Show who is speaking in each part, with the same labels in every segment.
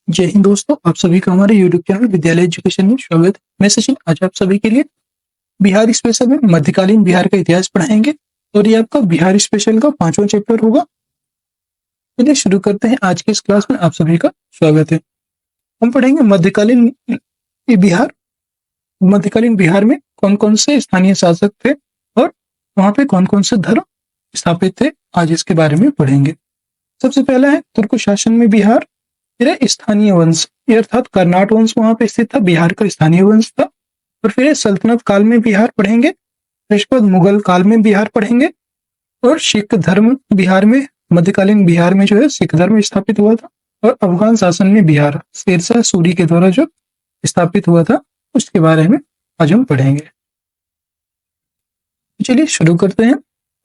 Speaker 1: जय हिंद दोस्तों, आप सभी का हमारे यूट्यूब चैनल विद्यालय एजुकेशन में स्वागत है। मैं सचिन आज आप सभी के लिए बिहार स्पेशल में मध्यकालीन बिहार का इतिहास पढ़ाएंगे और ये आपका बिहार स्पेशल का 5वां चैप्टर होगा। चलिए शुरू करते हैं। आज की इस क्लास में आप सभी का स्वागत है। हम पढ़ेंगे मध्यकालीन बिहार। मध्यकालीन बिहार में कौन कौन से स्थानीय शासक थे और वहां पे कौन कौन से धर्म स्थापित थे, आज इसके बारे में पढ़ेंगे। सबसे पहला है तुर्क शासन में बिहार। फिर है स्थानीय वंश, अर्थात कर्नाट वंश वहां पे स्थित था, बिहार का स्थानीय वंश था। और फिर सल्तनत काल में बिहार पढ़ेंगे। फिर इसके बाद मुगल काल में बिहार पढ़ेंगे और सिख धर्म बिहार में, मध्यकालीन बिहार में जो है सिख धर्म स्थापित हुआ था। और अफगान शासन में बिहार शेरशाह सूरी के द्वारा जो स्थापित हुआ था उसके बारे में आज हम पढ़ेंगे। चलिए शुरू करते हैं।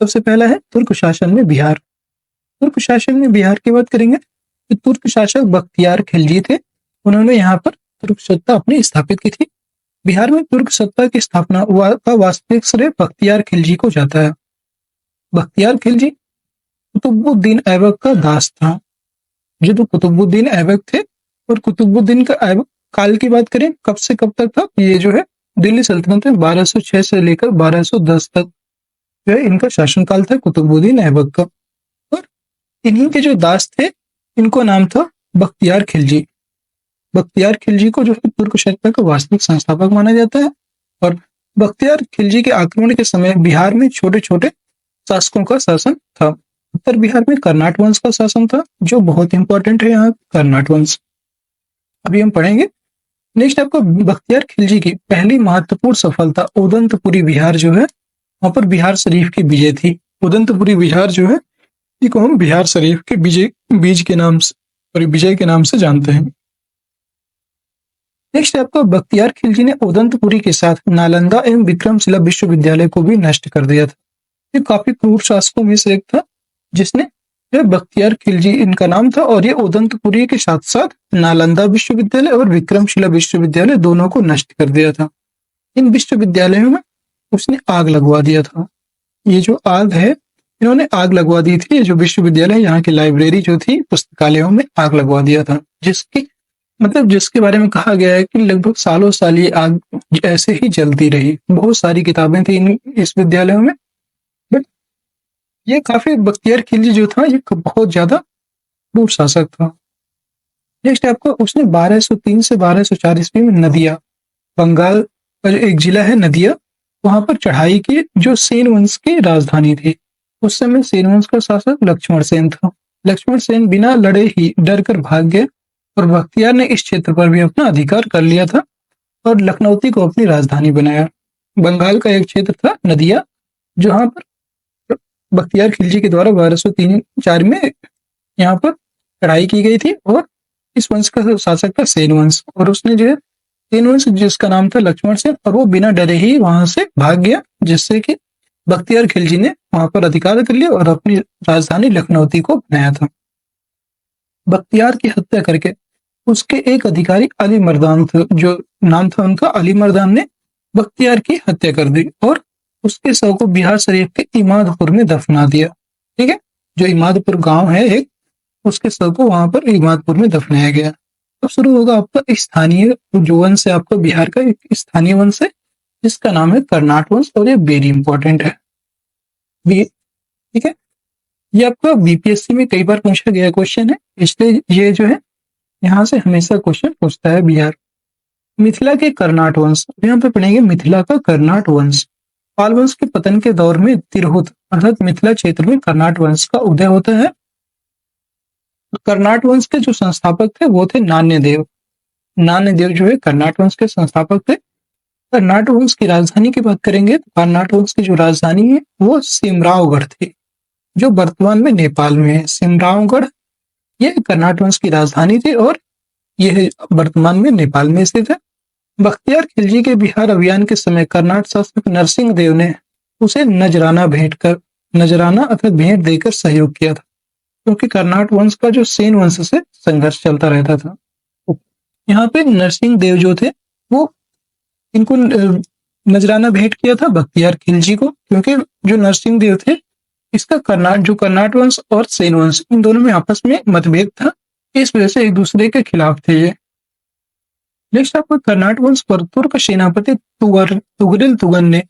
Speaker 1: सबसे पहला है तुर्क शासन में बिहार। तुर्क शासन में बिहार की बात करेंगे तो तुर्क शासक बख्तियार खिलजी थे। उन्होंने यहाँ पर तुर्क सत्ता अपनी स्थापित की थी। बिहार में तुर्क सत्ता की स्थापना का वास्तविक श्रेय बख्तियार खिलजी को जाता है। बख्तियार खिलजी कुतुबुद्दीन ऐबक का दास था। जो तो कुतुबुद्दीन ऐबक थे, और कुतुबुद्दीन का ऐबक काल की बात करें कब से कब तक था, ये जो है दिल्ली सल्तनत में 1206 से लेकर 1210 तक जो है इनका शासनकाल था कुतुबुद्दीन ऐबक का। और इन्हीं के जो दास थे इनको नाम था बख्तियार खिलजी। बख्तियार खिलजी को जो है तुर्क सत्ता का वास्तविक संस्थापक माना जाता है। और बख्तियार खिलजी के आक्रमण के समय बिहार में छोटे छोटे शासकों का शासन था। उत्तर बिहार में कर्नाट वंश का शासन था, जो बहुत इंपॉर्टेंट है यहाँ कर्नाट वंश, अभी हम पढ़ेंगे। नेक्स्ट आपको बख्तियार खिलजी की पहली महत्वपूर्ण सफलता उदंतपुरी बिहार जो है, वहां पर बिहार शरीफ की विजय थी। उदंतपुरी बिहार जो है इसको हम बिहार शरीफ के बीज के नाम से और विजय के नाम से जानते हैं। नेक्स्ट आपको बख्तियार खिलजी ने उदंतपुरी के साथ नालंदा एवं विक्रमशिला विश्वविद्यालय को भी नष्ट कर दिया था। ये काफी क्रूर शासकों में से एक था जिसने, बख्तियार खिलजी इनका नाम था, और ये उदंतपुरी के साथ साथ नालंदा विश्वविद्यालय और विक्रमशिला विश्वविद्यालय दोनों को नष्ट कर दिया था। इन विश्वविद्यालयों में उसने आग लगवा दिया था। ये जो आग है, इन्होंने आग लगवा दी थी। जो विश्वविद्यालय, यहाँ की लाइब्रेरी जो थी, पुस्तकालयों में आग लगवा दिया था, जिसके बारे में कहा गया है कि लगभग सालों साल ये आग ऐसे ही जलती रही। बहुत सारी किताबें थी इस विद्यालयों में, बट ये काफी, बख्तियार खिलजी जो था ये बहुत ज्यादा क्रूर शासक था। नेक्स्ट आपको उसने 1203 से 1204 ईस्वी में नदिया, बंगाल का जो एक जिला है नदिया, वहां पर चढ़ाई की, जो सेन वंश की राजधानी थी। उस समय सेन वंश का शासक लक्ष्मण सेन था। लक्ष्मण सेन बिना लड़े ही डर कर भाग गए और बख्तियार ने इस क्षेत्र पर भी अपना अधिकार कर लिया था और लखनऊती को अपनी राजधानी बनाया। बंगाल का एक क्षेत्र था नदिया, जहां पर बख्तियार खिलजी के द्वारा 1203-4 में यहाँ पर चढ़ाई की गई थी। और इस वंश का शासक था सेन वंश, और उसने जो है सेन वंश जिसका नाम था लक्ष्मण सेन, और वो बिना डरे ही वहां से भाग गया, जिससे कि बख्तियार खिलजी ने वहां पर अधिकार कर लिया और अपनी राजधानी लखनऊती को बनाया था। बख्तियार की हत्या करके उसके एक अधिकारी अली मर्दान थे, जो नाम था उनका, अली मर्दान ने बख्तियार की हत्या कर दी और उसके शव को बिहार शरीफ के इमादपुर में दफना दिया। ठीक है, जो इमादपुर गांव है एक, उसके शव को वहां पर इमादपुर में दफनाया गया। अब शुरू होगा आपका स्थानीय जो वंश है, आपका बिहार का एक स्थानीय वंश है जिसका नाम है कर्नाट वंश, और ये वेरी इंपॉर्टेंट है। ठीक है, ये आपका बीपीएससी में कई बार पूछा गया क्वेश्चन है, इसलिए ये जो है यहाँ से हमेशा क्वेश्चन पूछता है बिहार। मिथिला के कर्नाट वंश, यहाँ पे पढ़ेंगे मिथिला का कर्नाट वंश। पाल वंश के पतन के दौर में तिरहुत अर्थात मिथिला क्षेत्र में कर्नाट वंश का उदय होता है। कर्नाट वंश के जो संस्थापक थे वो थे नान्यदेव। नान्यदेव जो है कर्नाट वंश के संस्थापक थे। कर्नाट वंश की राजधानी की बात करेंगे तो कर्नाट वंश की जो राजधानी है वो सिमरावगढ़ थी, जो वर्तमान में नेपाल में है। सिमरावगढ़ ये कर्नाट वंश की राजधानी थी और यह वर्तमान में नेपाल में स्थित है। बख्तियार खिलजी के बिहार अभियान के समय कर्नाट शासक नरसिंह देव ने उसे नजराना अर्थात भेंट देकर सहयोग किया था, क्योंकि कर्नाट वंश का जो सेन वंश से संघर्ष चलता रहता था। यहाँ पे नरसिंह देव जो थे वो इनको नजराना भेंट किया था बख्तियार खिलजी को, क्योंकि जो नरसिंह देव थे इसका कर्नाट वंश और सेन वंश इन दोनों में आपस में मतभेद था इस वजह से एक दूसरे के खिलाफ थे ये। नेक्स्ट आपका कर्नाट वंश पर तुर्क सेनापति तुगरिल तुगन ने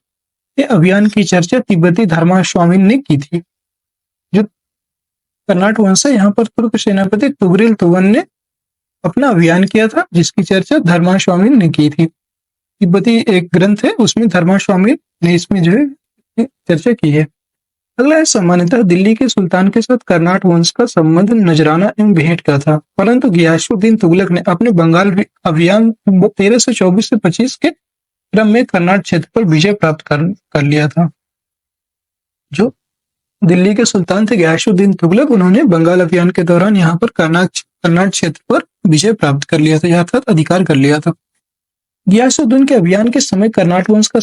Speaker 1: ये अभियान की चर्चा तिब्बती धर्मास्वामी ने की थी। जो कर्नाट वंश है, यहाँ पर तुर्क सेनापति तुगरिल तुगन ने अपना अभियान किया था, जिसकी चर्चा धर्मास्वामी ने की थी। तिब्बती एक ग्रंथ है, उसमें धर्मास्वामी ने इसमें जो है चर्चा की है। अगला है, सामान्यतः दिल्ली के सुल्तान के साथ कर्नाट वंश का संबंध नजराना एवं भेंट का था, परंतु गियासुद्दीन तुगलक ने अपने बंगाल अभियान 1324 से 25 के क्रम में कर्नाट क्षेत्र पर विजय प्राप्त कर लिया था। जो दिल्ली के सुल्तान थे गियासुद्दीन तुगलक, उन्होंने बंगाल अभियान के दौरान यहाँ पर कर्नाट क्षेत्र पर विजय प्राप्त कर लिया था, अर्थात अधिकार कर लिया था। गियासुद्दीन के अभियान के समय कर्नाट वंश का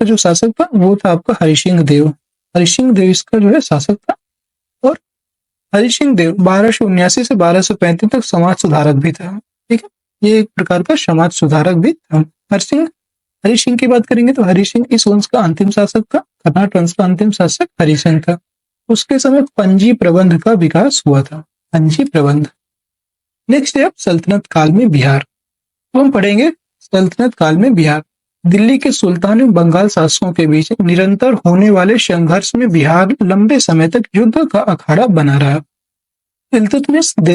Speaker 1: जो शासक था वो था आपका हरिसिंह देव। हरिसिंह देव इसका जो है शासक था, और हरिसिंह देव 1279 से 1235 तक समाज सुधारक भी था। ठीक है, ये एक प्रकार का समाज सुधारक भी था। हरिसिंह की बात करेंगे तो हरिसिंह इस वंश का अंतिम शासक था। कर्नाट वंश का अंतिम शासक हरिसिंह था। उसके समय पंजी प्रबंध का विकास हुआ था। पंजी प्रबंध। नेक्स्ट है सल्तनत काल में बिहार। तो हम पढ़ेंगे सल्तनत काल में बिहार। दिल्ली के सुल्तान एवं बंगाल शासकों के बीच निरंतर होने वाले संघर्ष में बिहार लंबे समय तक युद्ध का अखाड़ा बना रहा। इल्तुतमिश जो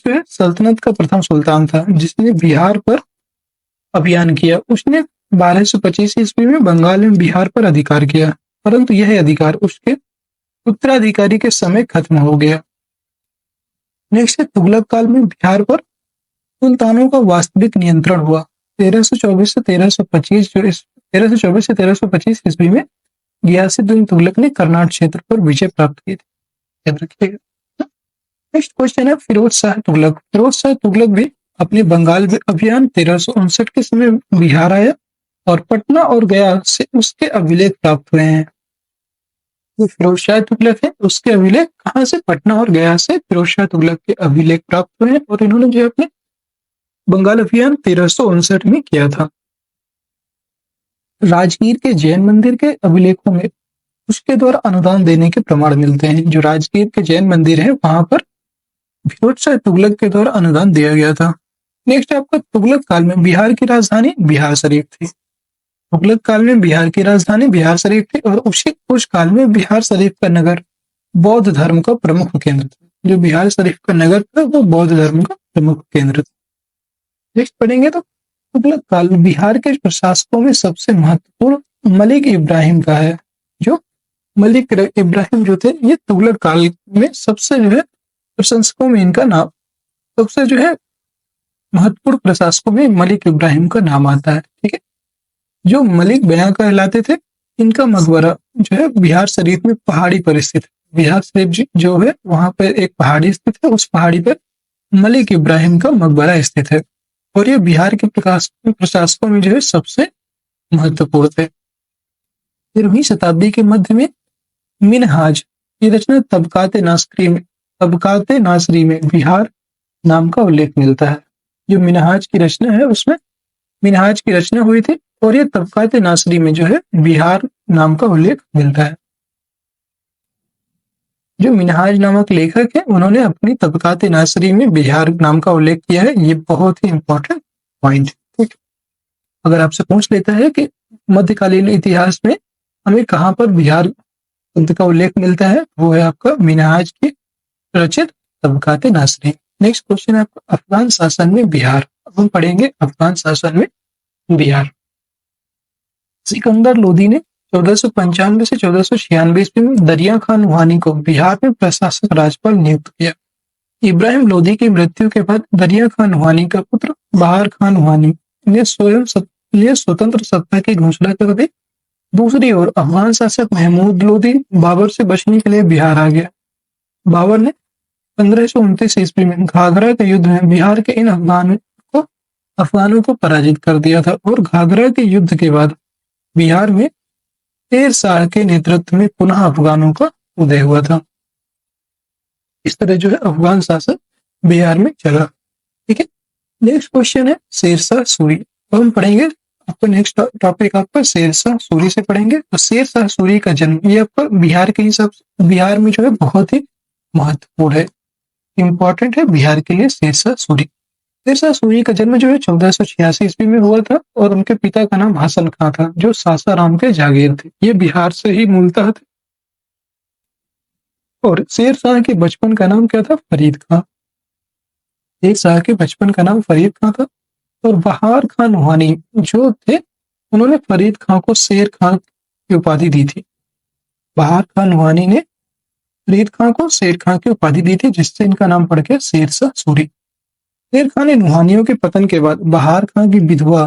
Speaker 1: है सल्तनत का प्रथम सुल्तान था, जिसने बिहार पर अभियान किया। उसने 1225 ईस्वी में बंगाल एवं बिहार पर अधिकार किया, परंतु यह अधिकार उसके उत्तराधिकारी के समय खत्म हो गया। नेक्स्ट है, तुगलक काल में बिहार पर सुल्तानों का वास्तविक नियंत्रण हुआ। 1324 से 1325 ईस्वी में गियासुद्दीन तुगलक ने कर्नाट क्षेत्र पर विजय प्राप्त की थी। याद रखिएगा। नेक्स्ट क्वेश्चन है, फिरोज शाह तुगलक। फिरोज शाह तुगलक भी अपने बंगाल अभियान 1359 के समय बिहार आया, और पटना और गया से उसके अभिलेख प्राप्त हुए हैं। जो फिरोज शाह तुगलक है, उसके अभिलेख कहाँ से? पटना और गया से फिरोज शाह तुगलक के अभिलेख प्राप्त हुए हैं, और इन्होंने जो अपने बंगाल अभियान 1359 में किया था। राजगीर के जैन मंदिर के अभिलेखों में उसके द्वारा अनुदान देने के प्रमाण मिलते हैं। जो राजगीर के जैन मंदिर है, वहां पर फिरोज शाह तुगलक के द्वारा अनुदान दिया गया था। नेक्स्ट आपका, तुगलक काल में बिहार की राजधानी बिहार शरीफ थी। तुगलक काल में बिहार की राजधानी बिहार शरीफ थी, और उस काल में बिहार शरीफ का नगर बौद्ध धर्म का प्रमुख केंद्र था। जो बिहार शरीफ का नगर था वो बौद्ध धर्म का प्रमुख केंद्र था। नेक्स्ट पढ़ेंगे तो तुगलक काल बिहार के प्रशासकों में सबसे महत्वपूर्ण मलिक इब्राहिम का है। जो मलिक इब्राहिम जो थे, ये तुगलक काल में सबसे जो है प्रशंसकों में इनका नाम, सबसे जो है महत्वपूर्ण प्रशासकों में मलिक इब्राहिम का नाम आता है। ठीक है, जो मलिक बयां कहलाते थे, इनका मकबरा जो है बिहार शरीफ में पहाड़ी पर स्थित है। बिहार शरीफ जो है वहां पर एक पहाड़ी स्थित है, उस पहाड़ी पर मलिक इब्राहिम का मकबरा स्थित है, और ये बिहार के प्रशासकों में जो है सबसे महत्वपूर्ण थे। 13वीं शताब्दी के मध्य में मिनहाज की रचना तबकाते नासरी में बिहार नाम का उल्लेख मिलता है। जो मिनहाज की रचना है, उसमें मिनहाज की रचना हुई थी, और ये तबकाते नासरी में जो है बिहार नाम का उल्लेख मिलता है। जो मिनहाज नामक लेखक है, उन्होंने अपनी तबकाते नासरी में बिहार नाम का उल्लेख किया है। ये बहुत ही इंपॉर्टेंट पॉइंट। ठीक, अगर आपसे पूछ लेता है कि मध्यकालीन इतिहास में हमें कहाँ पर बिहार शब्द का उल्लेख मिलता है, वो है आपका मिनहाज की रचित तबकाते नासरी। नेक्स्ट क्वेश्चन है आपका, अफगान शासन में बिहार। अब हम पढ़ेंगे अफगान शासन में बिहार। सिकंदर लोदी ने 1495 से 1496 ईस्वी में दरिया खान वहानी को बिहार में प्रशासक राज्यपाल नियुक्त किया। इब्राहिम लोदी की मृत्यु के बाद दरिया खान वहानी का पुत्र बहार खान वहानी ने स्वतंत्र सत्ता की घोषणा कर दी। दूसरी ओर अफगान शासक महमूद लोदी बाबर से बचने के लिए बिहार आ गया। बाबर ने 1529 ईस्वी में घाघरा के युद्ध में बिहार के इन अफगानों को पराजित कर दिया था, और घाघरा के युद्ध के बाद बिहार में शेर शाह के नेतृत्व में पुनः अफगानों का उदय हुआ था। इस तरह जो है अफगान शासन बिहार में चला। ठीक है, नेक्स्ट क्वेश्चन है शेरशाह सूरी। तो हम पढ़ेंगे आपका नेक्स्ट टॉपिक आपका शेरशाह सूरी से पढ़ेंगे। तो शेरशाह सूरी का जन्म ये आपका बिहार के हिसाब से बिहार में जो है बहुत ही महत्वपूर्ण है। इम्पोर्टेंट है बिहार के लिए शेरशाह सूरी। शेरशाह सूरी का जन्म जो है 1486 ईस्वी में हुआ था और उनके पिता का नाम हसन खां था जो सासाराम के जागीर थे। ये बिहार से ही मूलतः थे। और शेरशाह के बचपन का नाम क्या था? फरीद खां। शेरशाह के बचपन का नाम फरीद खां था और बहार खान नूहानी जो थे उन्होंने फरीद खां को शेर खां की उपाधि दी थी। बहार खान नूहानी ने फरीद खां को शेर खां की उपाधि दी थी जिससे इनका नाम पड़ गया शेरशाह सूरी। शेर खां ने नूहानियों के पतन के बाद बहार खां की विधवा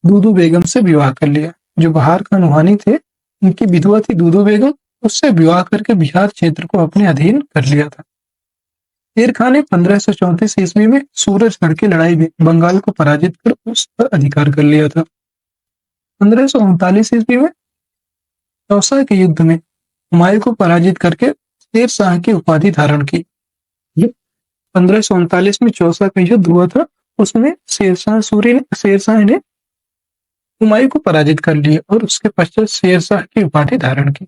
Speaker 1: दूदू बेगम से विवाह कर लिया। जो बहार खां नूहानी थे उनकी विधवा थी दूदू बेगम, उससे विवाह करके बिहार क्षेत्र को अपने अधीन कर लिया था। शेर खां ने 1534 ईस्वी में सूरजगढ़ की लड़ाई में बंगाल को पराजित कर उस पर अधिकार कर लिया था। 1539 ईस्वी में चौसा के युद्ध में हुमायूं को पराजित करके शेरशाह की उपाधि धारण की। 1539 में चौसा का युद्ध हुआ था, उसमें शेरशाह ने हुमायूं को पराजित कर लिया और उसके पश्चात शेरशाह की उपाधि धारण की।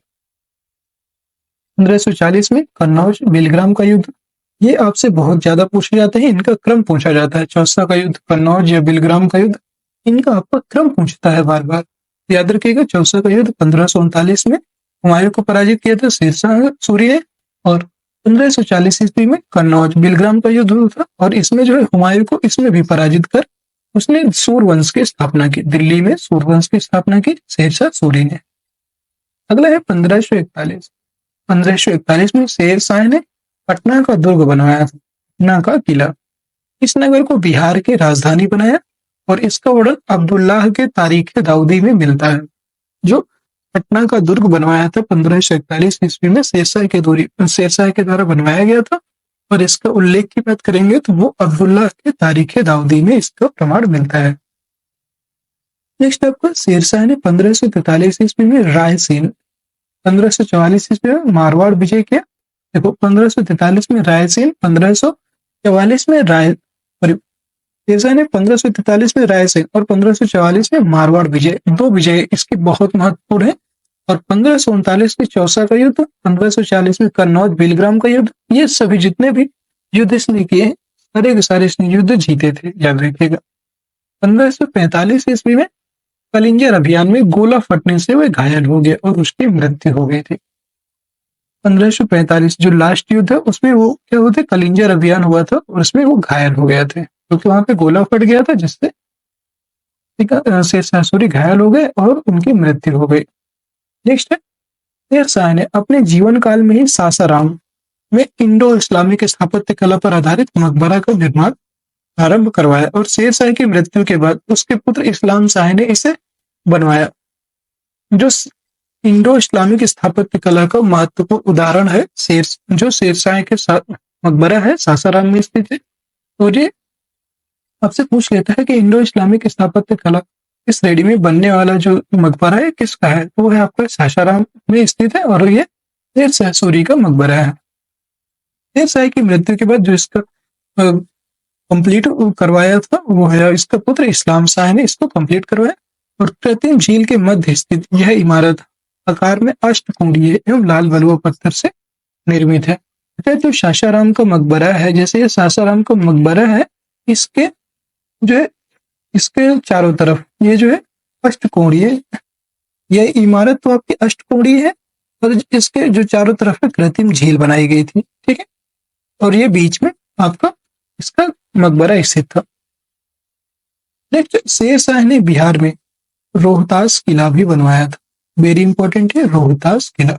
Speaker 1: 1540 में कन्नौज बेलग्राम का युद्ध, ये आपसे बहुत ज्यादा पूछे जाते हैं, इनका क्रम पूछा जाता है। चौसा का युद्ध, कन्नौज या बेलग्राम का युद्ध, इनका आपका क्रम पूछता है बार बार। याद रखिएगा, चौसा का युद्ध 1539 में हुमायूं को पराजित किया था शेरशाह सूरी ने और 1540 ईस्वी में कन्नौज बेलग्राम का युद्ध हुआ था और इसमें जो है हुमायूं को इसमें भी पराजित कर उसने सूरवंश की स्थापना की। दिल्ली में सूरवंश की स्थापना की शेरशाह सूरी ने। अगला है 1541। 1541 में शेरशाह ने पटना का दुर्ग बनवाया था, पटना का किला। इस नगर को बिहार की राजधानी बनाया और इसका वर्णन अब्दुल्लाह के तारीख दाऊदी में मिलता है। जो पटना का दुर्ग बनवाया था 1541 ईस्वी में शेरशाह के द्वारा बनवाया गया था और इसका उल्लेख की बात करेंगे तो वो अब्दुल्लाह के तारीख दाऊदी में इसका प्रमाण मिलता है। नेक्स्ट आपका शेरशाह ने 1543 ईस्वी में रायसेन, 1544 ईस्वी में मारवाड़ विजय किया। देखो 1543 में रायसेन, 1544 में शेरशाह ने 1543 में रायसेन और 1544 में मारवाड़ विजय, दो विजय इसकी बहुत महत्वपूर्ण है। और 1539 में चौसा का युद्ध, 1540 में कन्नौज बेलग्राम का युद्ध, ये सभी जितने भी युद्ध इसने किए सारे के सारे इसने युद्ध जीते थे, याद रखिएगा। 1545 ईस्वी में कलिंजर अभियान में गोला फटने से वह घायल हो गया और उसकी मृत्यु हो गई थी। 1545 जो लास्ट युद्ध है उसमें वो क्या हुआ था, कलिंजर अभियान हुआ था और उसमें वो घायल हो गया थे क्योंकि वहां पे गोला फट गया था जिससे शेरशाह सूरी घायल हो गए और उनकी मृत्यु हो गई। नेक्स्ट है, शेरशाह ने अपने जीवन काल में ही सासाराम में इंडो इस्लामिक स्थापत्य कला पर आधारित मकबरा का निर्माण आरंभ करवाया और शेरशाह की मृत्यु के बाद उसके पुत्र इस्लाम शाह ने इसे बनवाया। जो इंडो इस्लामिक स्थापत्य कला का महत्वपूर्ण उदाहरण है जो शेरशाह के साथ मकबरा है सासाराम में स्थित है। और ये आपसे पूछ लेता है कि इंडो इस्लामिक स्थापत्य कला इस श्रेणी में बनने वाला जो मकबरा है किसका है, तो वो है आपका सासाराम में स्थित है और ये शेरशाह सूरी का मकबरा है। शेरशाह की मृत्यु के बाद जो इसका कंप्लीट करवाया था वो है इसका पुत्र इस्लाम शाह ने इसको कंप्लीट करवाया। और कृत्रिम झील के मध्य स्थित यह इमारत आकार में अष्टकोणीय एवं लाल बलुआ पत्थर से निर्मित है। जो सासाराम का मकबरा है, जैसे ये सासाराम का मकबरा है, इसके जो है इसके चारों तरफ ये जो है अष्टकोणीय, यह इमारत तो आपकी अष्टकोणीय है और इसके जो चारों तरफ है कृत्रिम झील बनाई गई थी, ठीक है। और ये बीच में आपका इसका मकबरा स्थित था। नेक्स्ट, शेरशाह ने बिहार में रोहतास किला भी बनवाया था। वेरी इंपॉर्टेंट है रोहतास किला।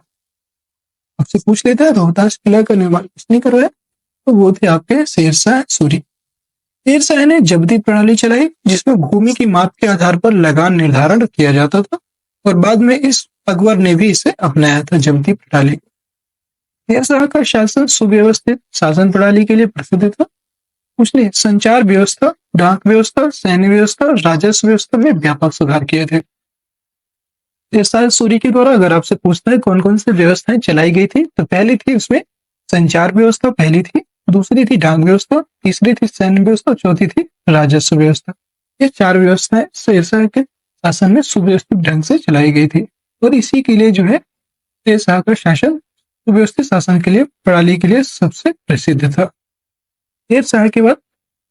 Speaker 1: आपसे पूछ लेता है रोहतास किला का निर्माण किसने करवाया, तो वो थे आपके शेरशाह सूरी। शेरशाह ने जब्ती प्रणाली चलाई जिसमें भूमि की माप के आधार पर लगान निर्धारण किया जाता था और बाद में इस अकबर ने भी इसे अपनाया था, जब्ती प्रणाली। शेरशाह का शासन सुव्यवस्थित शासन प्रणाली के लिए प्रसिद्ध था। उसने संचार व्यवस्था, डाक व्यवस्था, सैन्य व्यवस्था, राजस्व व्यवस्था में व्यापक सुधार किए थे। शेरशाह सूरी के द्वारा अगर आपसे पूछता है कौन कौन सी व्यवस्थाएं चलाई गई थी, तो पहली थी उसमें संचार व्यवस्था, पहली थी, दूसरी थी डाक व्यवस्था, तीसरी थी सैन्य व्यवस्था, चौथी थी राजस्व व्यवस्था। ये चार व्यवस्थाएं शेरशाह के शासन में सुव्यवस्थित ढंग से चलाई गई थी और इसी के लिए जो है शेरशाह का शासन सुव्यवस्थित शासन के लिए प्रणाली के लिए सबसे प्रसिद्ध था। शेर शाह के बाद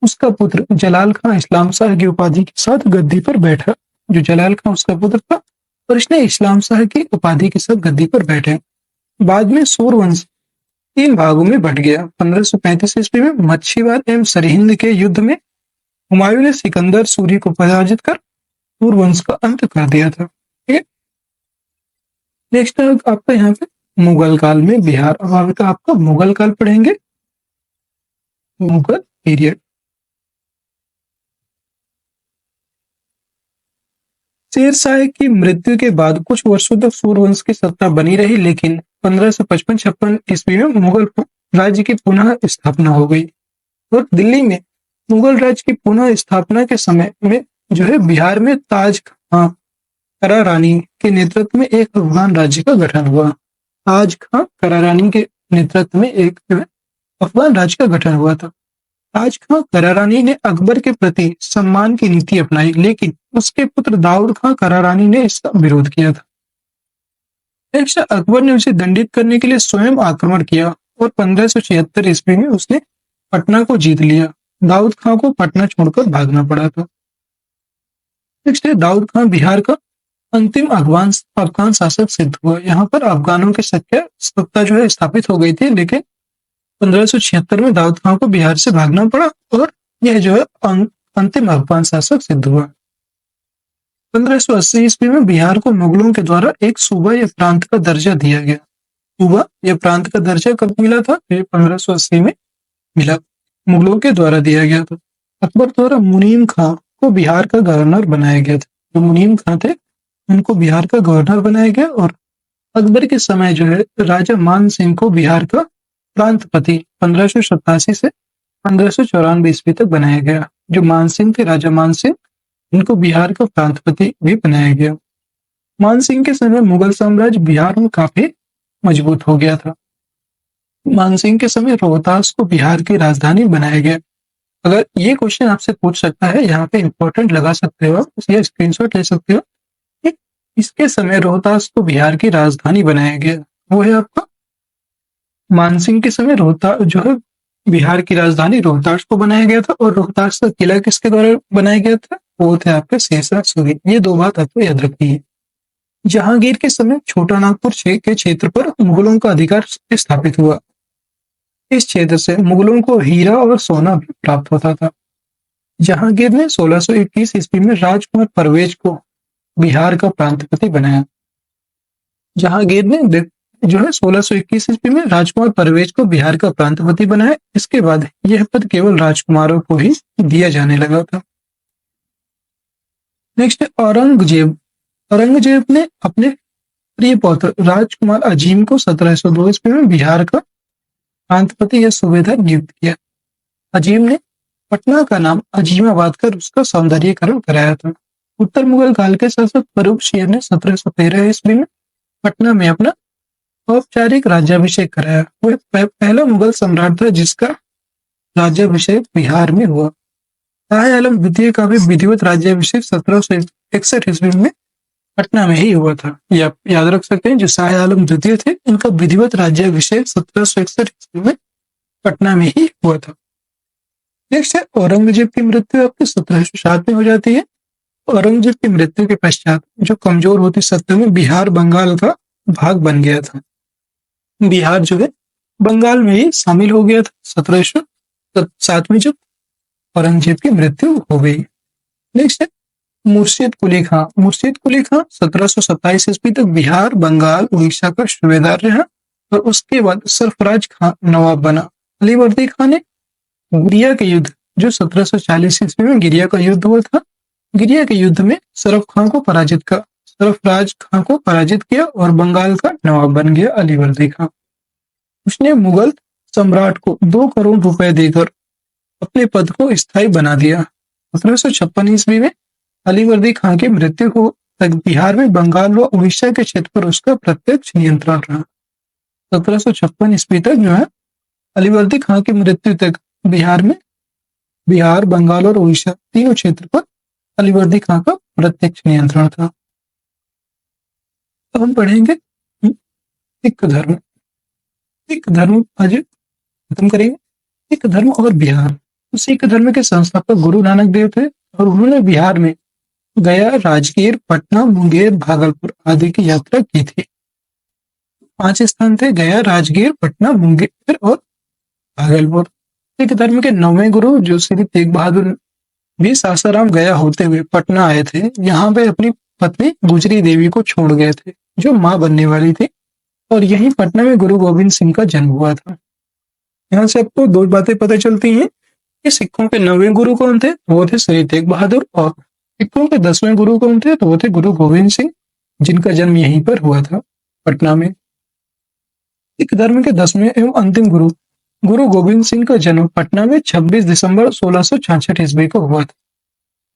Speaker 1: उसका पुत्र जलाल खां इस्लाम शाह की उपाधि के साथ गद्दी पर बैठा। जो जलाल खां उसका पुत्र था और इसने इस्लाम शाह की उपाधि के साथ गद्दी पर बैठे। बाद में सूरवंश 3 भागों में बट गया। 1535 ईस्वी में मच्छीवाड़ एवं सरहिंद के युद्ध में हुमायूं ने सिकंदर सूरी को पराजित कर सूरवंश का अंत कर दिया था। ठीक है, नेक्स्ट आपका यहाँ पे मुगल काल में बिहार। अब आपका मुगल काल पढ़ेंगे, मुगल पीरियड। शेर शाह की मृत्यु के बाद कुछ वर्षों तक सूरवंश की सत्ता बनी रही, लेकिन 1555-56 ईस्वी में मुगल राज्य की पुनः स्थापना हो गई और दिल्ली में मुगल राज्य की पुनः स्थापना के समय में जो है बिहार में ताज खां करारानी के नेतृत्व में एक अफगान राज्य का गठन हुआ। ताज खां करारानी के नेतृत्व में एक अफगान राज्य का गठन हुआ था। ताज खां करारानी ने अकबर के प्रति सम्मान की नीति अपनाई, लेकिन उसके पुत्र दाऊद खां करारानी ने इसका विरोध किया था। नेक्स्ट, अकबर ने उसे दंडित करने के लिए स्वयं आक्रमण किया और 1576 ईस्वी में उसने पटना को जीत लिया। दाऊद खां को पटना छोड़कर भागना पड़ा था। नेक्स्ट है दाऊद खां बिहार का अंतिम अफगान शासक सिद्ध हुआ। यहाँ पर अफगानों की सत्ता जो है स्थापित हो गई थी, लेकिन 1576 में दाऊद खां को बिहार से भागना पड़ा और यह जो है अंतिम अफगान शासक सिद्ध हुआ। 1580 ईस्वी में बिहार को मुगलों के द्वारा एक सूबा या प्रांत का दर्जा दिया गया। सूबा या प्रांत का दर्जा कब मिला था? 1580 में मिला, मुगलों के द्वारा दिया गया था। अकबर द्वारा मुनीम खां को बिहार का गवर्नर बनाया गया था। जो मुनीम खां थे उनको बिहार का गवर्नर बनाया गया और अकबर के समय जो है राजा मान सिंह को बिहार का प्रांतपति 1587 से 1594 ईस्वी तक बनाया गया। जो मान सिंह थे, राजा मान सिंह, इनको बिहार का प्रांतपति भी बनाया गया। मान सिंह के समय मुगल साम्राज्य बिहार में काफी मजबूत हो गया था। मान सिंह के समय रोहतास को बिहार की राजधानी बनाया गया। अगर ये क्वेश्चन आपसे पूछ सकता है, यहाँ पे इंपॉर्टेंट लगा सकते हो, या स्क्रीनशॉट ले सकते हो कि इसके समय रोहतास को बिहार की राजधानी बनाया गया। वो है आपका मानसिंह के समय रोहतास जो है बिहार की राजधानी रोहतास को बनाया गया था। और रोहतास का किला किसके द्वारा बनाया गया था? वो थे आपके शेषराज सूरी। ये 2 बात आपको याद रखनी है। जहांगीर के समय छोटा नागपुर के क्षेत्र पर मुगलों का अधिकार स्थापित हुआ। इस क्षेत्र से मुगलों को हीरा और सोना भी प्राप्त होता था। जहांगीर ने 1621 ईस्वी में राजकुमार परवेज को बिहार का प्रांतपति बनाया। जहांगीर ने जो है 1621 ईस्वी में राजकुमार परवेज को बिहार का प्रांतपति बनाया। इसके बाद यह पद केवल राजकुमारों को ही दिया जाने लगा था। नेक्स्ट, औरंगजेब। औरंगजेब ने अपने प्रिय पौत्र राजकुमार अजीम को 1702 ईस्वी में बिहार का प्रांतपति या सूबेदार नियुक्त किया। अजीम ने पटना का नाम अजीमाबाद कर उसका सौंदर्यीकरण कराया था। उत्तर मुगल काल के शासक फर्रुख शेर ने 1713 ईस्वी में पटना में अपना औपचारिक राज्याभिषेक कराया। वह पहला मुगल सम्राट था जिसका राज्याभिषेक बिहार में हुआ। शाह आलम द्वितीय का भी विधिवत राज्याभिषेक 1761 ईस्वी में पटना में ही हुआ था। ये आप याद रख सकते हैं। जो शाह आलम द्वितीय थे, इनका विधिवत राज्याभिषेक 1761 ईस्वी में पटना में ही हुआ था। नेक्स्ट है औरंगजेब की मृत्यु आपकी 1707 में हो जाती है। औरंगजेब की मृत्यु के पश्चात जो कमजोर होती सत्ता में बिहार बंगाल का भाग बन गया था। बिहार जो है बंगाल में ही शामिल हो गया था 1707 में जब औरंगजेब की मृत्यु हो गई। नेक्स्ट है मुर्शिद कुली खां। मुर्शिद कुली खां 1727 ईस्वी तक बिहार, बंगाल, उड़ीसा का सूबेदार रहा और उसके बाद सरफराज खां नवाब बना। अलीवर्दी खां ने गिरिया के युद्ध जो 1740 ईस्वी में गिरिया का युद्ध हुआ था, गिरिया के युद्ध में सरफराज खां को पराजित किया और बंगाल का नवाब बन गया अलीवर्दी खां। उसने मुगल सम्राट को 2 करोड़ रुपए देकर अपने पद को स्थायी बना दिया। 1756 ईस्वी में अलीवर्दी खां की मृत्यु हो तक बिहार में बंगाल व उड़ीसा के क्षेत्र पर उसका प्रत्यक्ष नियंत्रण रहा। 1756 ईस्वी तक जो है अलीवर्दी खां की मृत्यु तक बिहार, बंगाल और उड़ीसा तीनों क्षेत्र पर अलीवर्दी खां का प्रत्यक्ष नियंत्रण था। अब हम पढ़ेंगे सिख धर्म। सिख धर्म आज खत्म करेंगे। सिख धर्म और बिहार। सिख धर्म के संस्थापक गुरु नानक देव थे और उन्होंने बिहार में गया, राजगीर, पटना, मुंगेर, भागलपुर आदि की यात्रा की थी। 5 स्थान थे: गया, राजगीर, पटना, मुंगेर और भागलपुर। सिख धर्म के 9वें गुरु जो श्री तेग बहादुर भी सासाराम गया होते हुए पटना आए थे। यहाँ पे अपनी पत्नी गुजरी देवी को छोड़ गए थे, जो मां बनने वाली थी, और यहीं पटना में गुरु गोविंद सिंह का जन्म हुआ था। यहाँ से आपको 2 बातें पता चलती हैं कि सिखों के 9वें गुरु कौन थे, वो थे श्री तेग बहादुर, और सिखों के 10वें गुरु कौन थे, तो वो थे गुरु गोविंद सिंह, जिनका जन्म यहीं पर हुआ था, पटना में। सिख धर्म के 10वें एवं अंतिम गुरु गुरु गोविंद सिंह का जन्म पटना में 26 दिसंबर 1666 ईस्वी को हुआ था।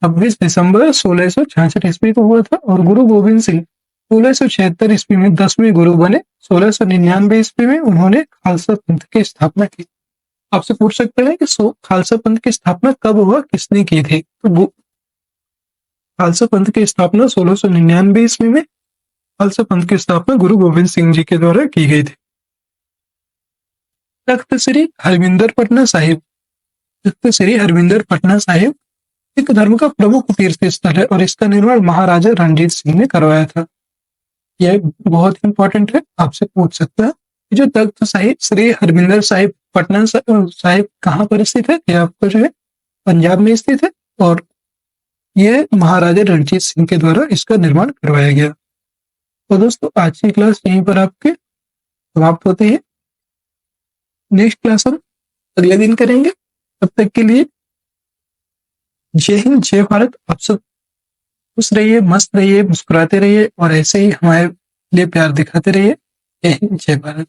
Speaker 1: 26 दिसंबर 1666 ईस्वी को हुआ था, और गुरु गोविंद सिंह 1676 ईस्वी में 10वें गुरु बने। 1699 ईस्वी में उन्होंने खालसा पंथ की स्थापना की। आपसे पूछ सकते हैं कि खालसा पंथ की स्थापना कब हुआ, किसने की थी? तो खालसा पंथ की स्थापना 1699 ईस्वी में खालसा पंथ की स्थापना गुरु गोविंद सिंह जी के द्वारा की गई थी। तख्त श्री हरमिंदर पटना साहिब। तख्त श्री हरमिंदर पटना साहिब सिख धर्म का प्रमुख तीर्थ स्थल है, और इसका निर्माण महाराजा रणजीत सिंह ने करवाया था। यह बहुत इंपॉर्टेंट है, आपसे पूछ सकता है जो तख्त साहिब श्री हरमिंदर साहिब पटना साहिब कहाँ पर स्थित है? यह आपको जो है पंजाब में स्थित है, और यह महाराजा रणजीत सिंह के द्वारा इसका निर्माण करवाया गया। तो दोस्तों, आज की क्लास यहीं पर आपके समाप्त होती है। नेक्स्ट क्लास हम अगले दिन करेंगे। तब तक के लिए जय हिंद, जय भारत। आप सब खुश रहिए, मस्त रहिए, मुस्कुराते रहिए, और ऐसे ही हमारे लिए प्यार दिखाते रहिए। जय हिंद, जय भारत।